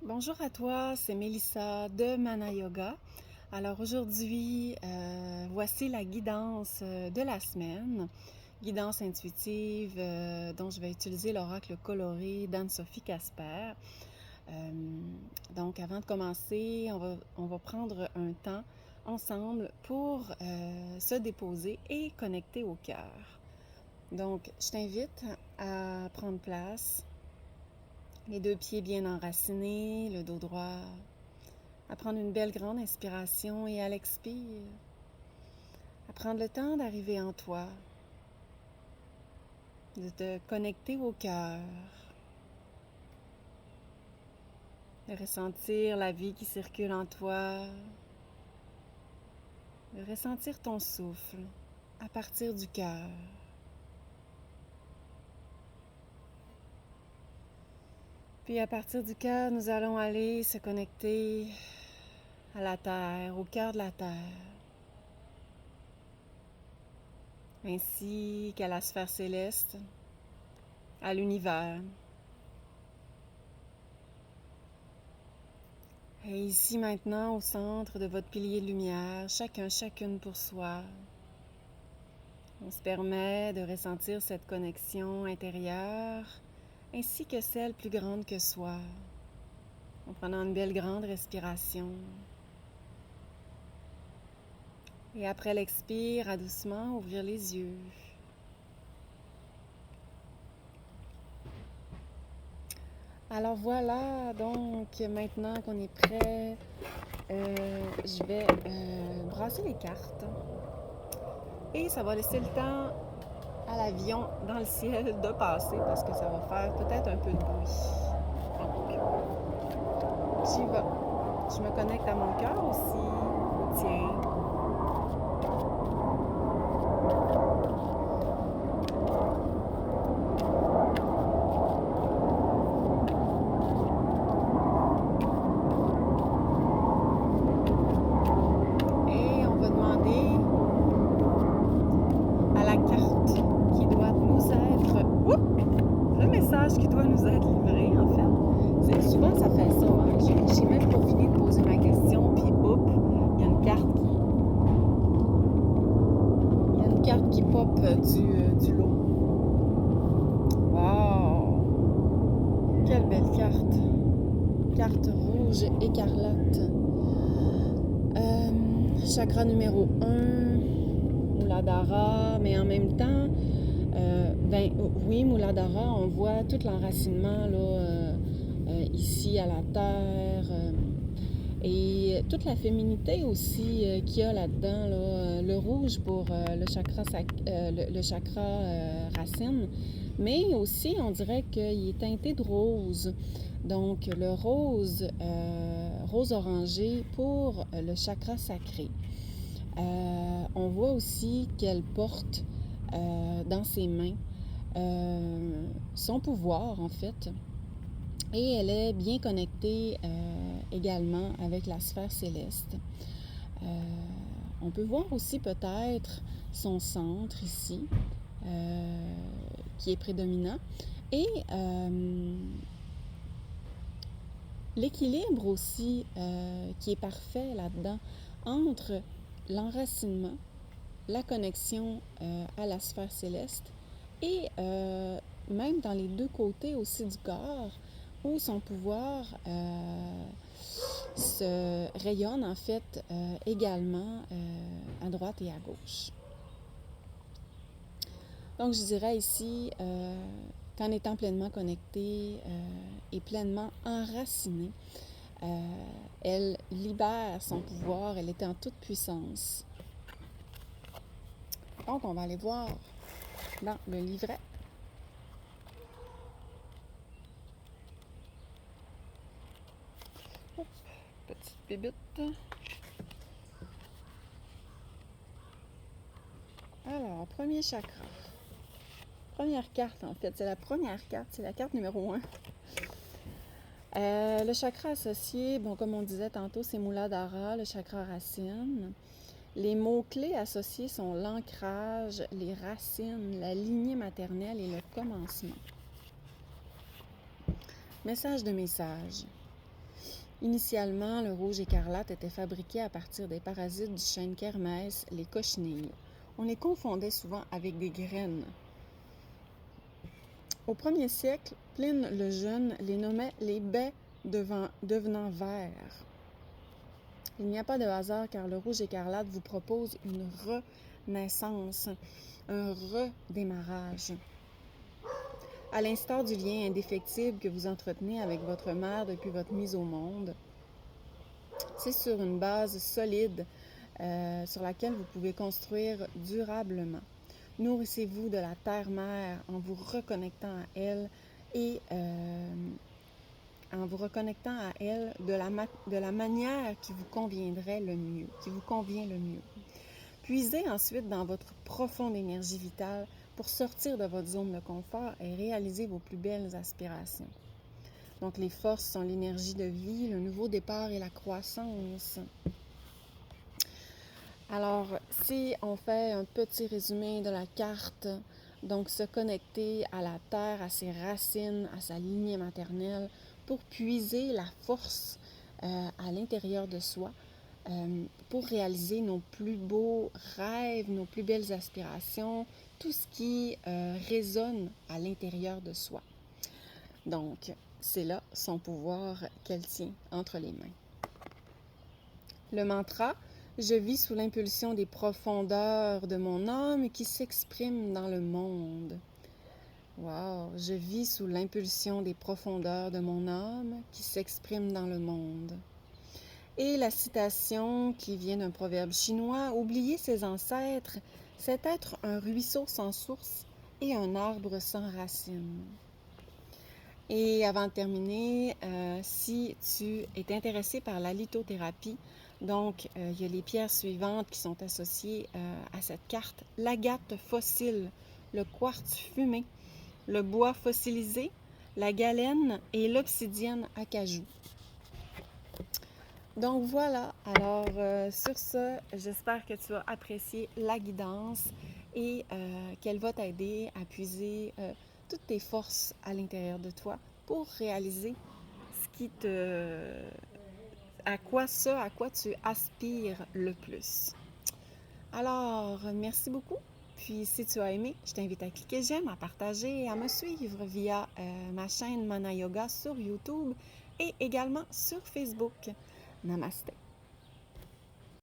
Bonjour à toi, c'est Mélissa de Mana Yoga. Alors aujourd'hui, voici la guidance de la semaine, guidance intuitive dont je vais utiliser l'oracle coloré d'Anne-Sophie Casper. Donc avant de commencer, on va prendre un temps ensemble pour se déposer et connecter au cœur. Donc je t'invite à prendre place. Les deux pieds bien enracinés, le dos droit. À prendre une belle grande inspiration et à l'expire, à prendre le temps d'arriver en toi, de te connecter au cœur, de ressentir la vie qui circule en toi, de ressentir ton souffle à partir du cœur. Puis à partir du cœur, nous allons aller se connecter à la terre, au cœur de la terre, ainsi qu'à la sphère céleste, à l'univers. Et ici maintenant, au centre de votre pilier de lumière, chacune pour soi, on se permet de ressentir cette connexion intérieure ainsi que celle plus grande que soi, en prenant une belle grande respiration. Et après l'expire, à doucement ouvrir les yeux. Alors voilà, donc maintenant qu'on est prêt, je vais brasser les cartes. Et ça va laisser le temps à l'avion dans le ciel de passer parce que ça va faire peut-être un peu de bruit. Donc, j'y vais. Je me connecte à mon cœur aussi, au tien. Et on va demander à la carte qui doit nous être... le message qui doit nous être livré, en fait. Souvent, ça fait ça. Hein? J'ai même pas fini de poser ma question, puis il y a une carte qui pop du lot. Wow! Quelle belle carte! Carte rouge écarlate. Chakra numéro 1, Muladhara, mais en même temps, oui, Muladhara, on voit tout l'enracinement là, ici à la terre et toute la féminité aussi qu'il y a là-dedans. Là, le rouge pour le chakra racine, mais aussi on dirait qu'il est teinté de rose. Donc le rose, rose orangé pour le chakra sacré. On voit aussi qu'elle porte dans ses mains son pouvoir en fait, et elle est bien connectée également avec la sphère céleste. On peut voir aussi peut-être son centre ici qui est prédominant et l'équilibre aussi qui est parfait là-dedans entre l'enracinement, la connexion à la sphère céleste et même dans les deux côtés aussi du corps où son pouvoir se rayonne en fait également à droite et à gauche. Donc je dirais ici qu'en étant pleinement connectée et pleinement enracinée, elle libère son pouvoir, elle est en toute puissance. Donc on va aller voir dans le livret. Petite bébite. Alors, premier chakra. Première carte, en fait. C'est la première carte. C'est la carte numéro 1. Le chakra associé, bon, comme on disait tantôt, c'est Muladhara, le chakra racine. Les mots-clés associés sont l'ancrage, les racines, la lignée maternelle et le commencement. Message de message. Initialement, le rouge écarlate était fabriqué à partir des parasites du chêne kermès, les cochenilles. On les confondait souvent avec des graines. Au 1er siècle, Pline le Jeune les nommait les baies devenant verts. Il n'y a pas de hasard car le rouge écarlate vous propose une renaissance, un redémarrage. À l'instar du lien indéfectible que vous entretenez avec votre mère depuis votre mise au monde, c'est sur une base solide sur laquelle vous pouvez construire durablement. Nourrissez-vous de la terre-mère en vous reconnectant à elle et en vous reconnectant à elle de la manière qui vous conviendrait le mieux, qui vous convient le mieux. Puisez ensuite dans votre profonde énergie vitale pour sortir de votre zone de confort et réaliser vos plus belles aspirations. Donc, les forces sont l'énergie de vie, le nouveau départ et la croissance. Alors, si on fait un petit résumé de la carte, donc se connecter à la terre, à ses racines, à sa lignée maternelle, pour puiser la force à l'intérieur de soi, pour réaliser nos plus beaux rêves, nos plus belles aspirations, tout ce qui résonne à l'intérieur de soi. Donc, c'est là son pouvoir qu'elle tient entre les mains. Le mantra « Je vis sous l'impulsion des profondeurs de mon âme qui s'exprime dans le monde ». Wow! Je vis sous l'impulsion des profondeurs de mon âme qui s'exprime dans le monde. Et la citation qui vient d'un proverbe chinois « Oublier ses ancêtres, c'est être un ruisseau sans source et un arbre sans racines ». Et avant de terminer, si tu es intéressé par la lithothérapie, donc il y a les pierres suivantes qui sont associées à cette carte. L'agate fossile, le quartz fumé, le bois fossilisé, la galène et l'obsidienne acajou. Donc voilà, alors sur ce, j'espère que tu as apprécié la guidance et qu'elle va t'aider à puiser toutes tes forces à l'intérieur de toi pour réaliser à quoi tu aspires le plus. Alors, merci beaucoup. Puis si tu as aimé, je t'invite à cliquer j'aime, à partager et à me suivre via ma chaîne Mana Yoga sur YouTube et également sur Facebook. Namaste.